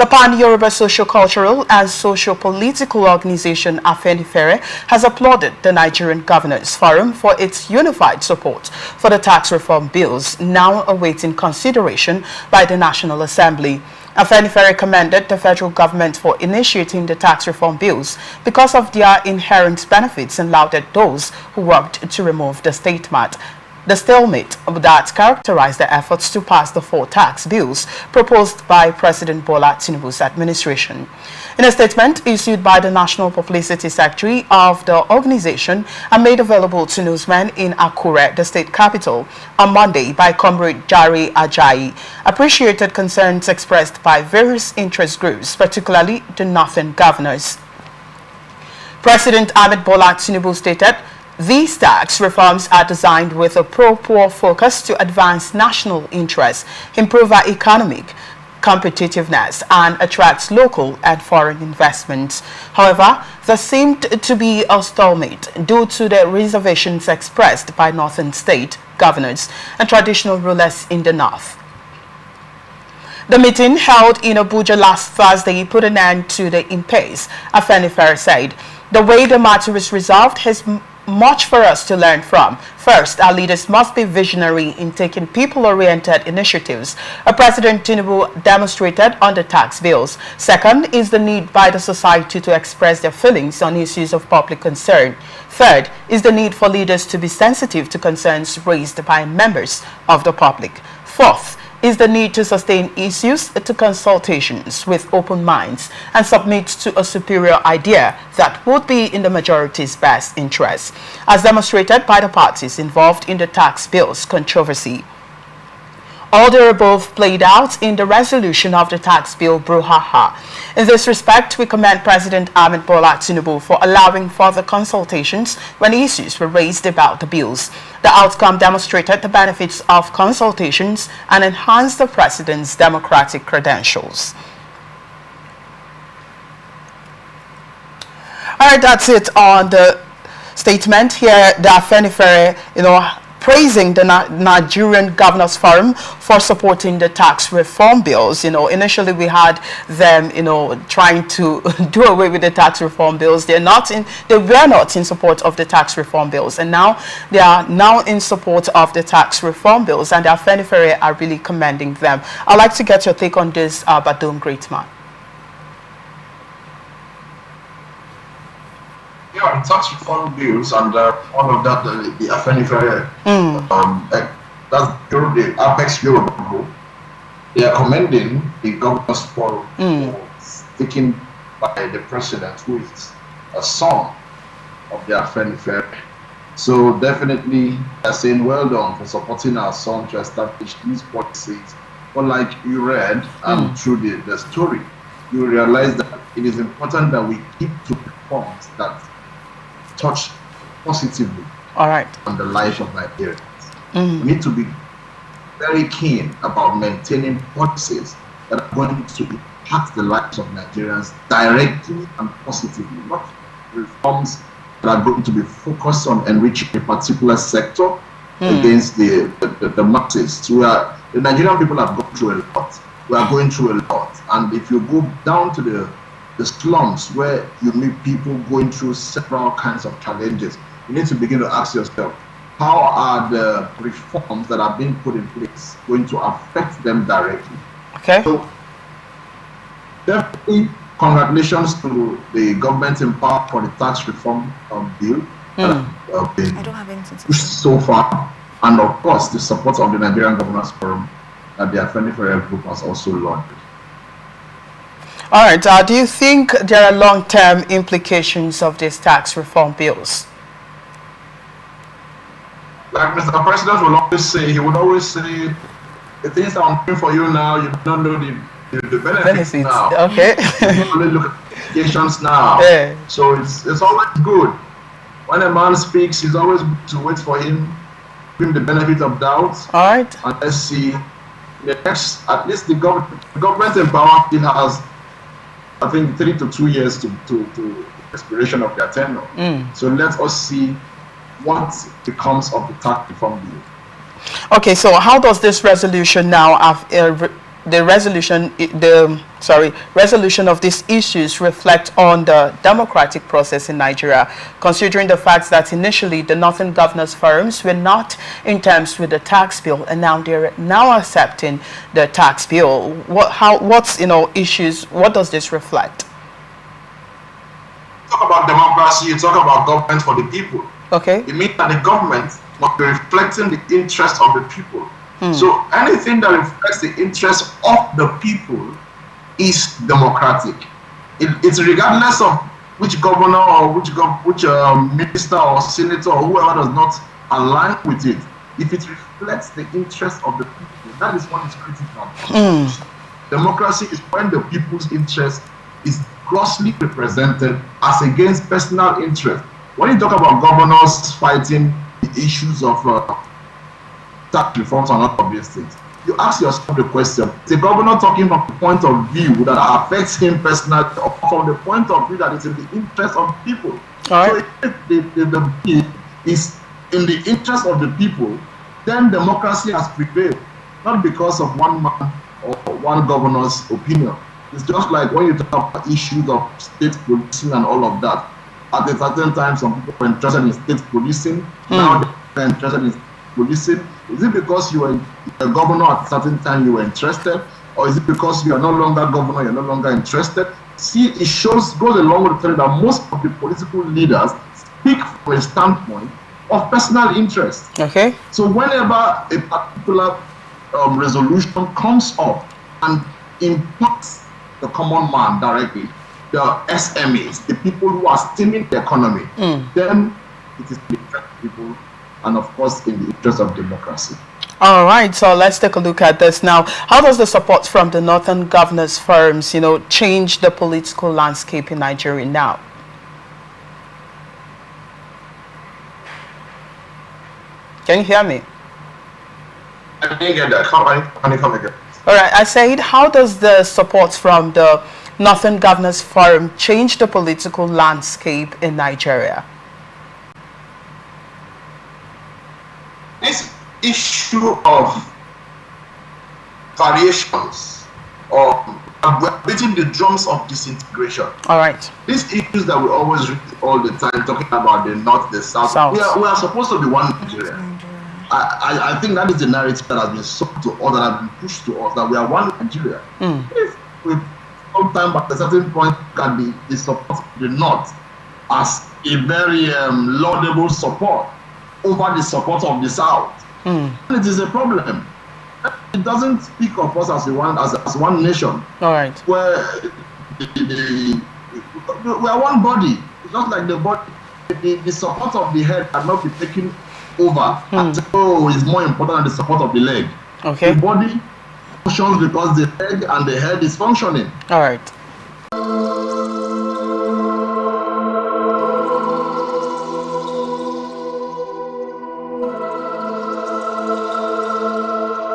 The Pan-Yoruba socio-cultural and socio-political organization Afenifere has applauded the Nigerian Governors Forum for its unified support for the tax reform bills now awaiting consideration by the National Assembly. Afenifere commended the federal government for initiating the tax reform bills because of their inherent benefits and lauded those who worked to remove the stalemate that characterized the efforts to pass the 4 tax bills proposed by President Bola Tinubu's administration. In a statement issued by the National Publicity Secretary of the organization and made available to newsmen in Akure, the state capital, on Monday by Comrade Jare Ajayi, appreciated concerns expressed by various interest groups, particularly the Northern governors. President Ahmed Bola Tinubu stated, "These tax reforms are designed with a pro-poor focus to advance national interests, improve our economic competitiveness, and attract local and foreign investments." However, there seemed to be a stalemate due to the reservations expressed by northern state governors and traditional rulers in the north. The meeting held in Abuja last Thursday put an end to the impasse, Afenifere said. "The way the matter is resolved has much for us to learn from. First, our leaders must be visionary in taking people-oriented initiatives, President Tinubu demonstrated on the tax bills. Second is the need by the society to express their feelings on issues of public concern. Third is the need for leaders to be sensitive to concerns raised by members of the public. Fourth is the need to sustain issues to consultations with open minds and submit to a superior idea that would be in the majority's best interest, as demonstrated by the parties involved in the tax bills controversy." All the above played out in the resolution of the tax bill brouhaha. In this respect, we commend President Ahmed Bola Tinubu for allowing further consultations when issues were raised about the bills. The outcome demonstrated the benefits of consultations and enhanced the president's democratic credentials. All right, that's it on the statement here. The Afenifere, praising the Nigerian Governors Forum for supporting the tax reform bills. Initially we had them, trying to do away with the tax reform bills. They were not in support of the tax reform bills, and now they are now in support of the tax reform bills, and the Afenifere are really commending them. I'd like to get your take on this, Badum Greatman. Yeah, tax reform bills and all of that, the Afenifere, that's the Apex Yoruba group. They are commending the Governors Forum for taken by the president, who is a son of the Afenifere. So definitely, they're saying well done for supporting our son to establish these policies. But like you read through the story, you realize that it is important that we keep to reforms that touch positively on the life of Nigerians. We need to be very keen about maintaining policies that are going to impact the lives of Nigerians directly and positively, not reforms that are going to be focused on enriching a particular sector against the masses. The Nigerian people have gone through a lot. We are going through a lot. And if you go down to the slums where you meet people going through several kinds of challenges, you need to begin to ask yourself, how are the reforms that are being put in place going to affect them directly? Okay. So definitely congratulations to the government in power for the tax reform bill that have been pushed so far, and of course the support of the Nigerian Governors Forum that the Afenifere group has also launched. All right. Do you think there are long-term implications of these tax reform bills? Like Mr. President will always say, the things that I'm doing for you now, you don't know the benefits now. Okay. You only look at the implications now. Yeah. So it's always good. When a man speaks, it's always good to wait for him, give him the benefit of doubt. All right. And let's see. At least the government in power still has, I think, 3 to 2 years to expiration of their tenure. So let us see what becomes of the tax reform bill. Okay, so how does this resolution now the resolution of these issues reflect on the democratic process in Nigeria, considering the fact that initially the Northern Governors Forums were not in terms with the tax bill, and now they're accepting the tax bill? What's issues? What does this reflect? Talk about democracy, you talk about government for the people. Okay. It means that the government must be reflecting the interest of the people. So anything that reflects the interest of the people is democratic. It's regardless of which governor or which minister or senator or whoever does not align with it. If it reflects the interest of the people, that is what is critical. Democracy is when the people's interest is grossly represented as against personal interest. When you talk about governors fighting the issues of tax reforms and all of these things, you ask yourself the question: is the governor talking from the point of view that affects him personally, or from the point of view that is in the interest of people? All right. So if the bill is in the interest of the people, then democracy has prevailed, not because of one man or one governor's opinion. It's just like when you talk about issues of state policing and all of that. At a certain time, some people were interested in state policing. Now they're interested in policing. Is it because you were a governor at a certain time you were interested, or is it because you are no longer governor, you're no longer interested? See, it goes along with the fact that most of the political leaders speak from a standpoint of personal interest. Okay. So whenever a particular resolution comes up and impacts the common man directly, the SMEs, the people who are steaming the economy, then it is the interest of people, and of course in the interest of democracy. All right, so let's take a look at this now. How does the support from the Northern Governors Forums, change the political landscape in Nigeria now? Can you hear me? I didn't get that. Can you come again? All right, I said, how does the support from the Northern Governors Forum change the political landscape in Nigeria? This issue of variations, or we're beating the drums of disintegration. All right. These issues that we always read all the time, talking about the North, the South. We are supposed to be one Nigeria. I think that is the narrative that has been sold to us, that has been pushed to us, that we are one Nigeria. If we sometime at a certain point can the support of the North as a very laudable support over the support of the South, it is a problem. It doesn't speak of us as one nation. All right. Where we are one body. It's not like the body, the support of the head cannot be taken over. It's more important than the support of the leg. Okay. The body functions because the leg and the head is functioning. All right.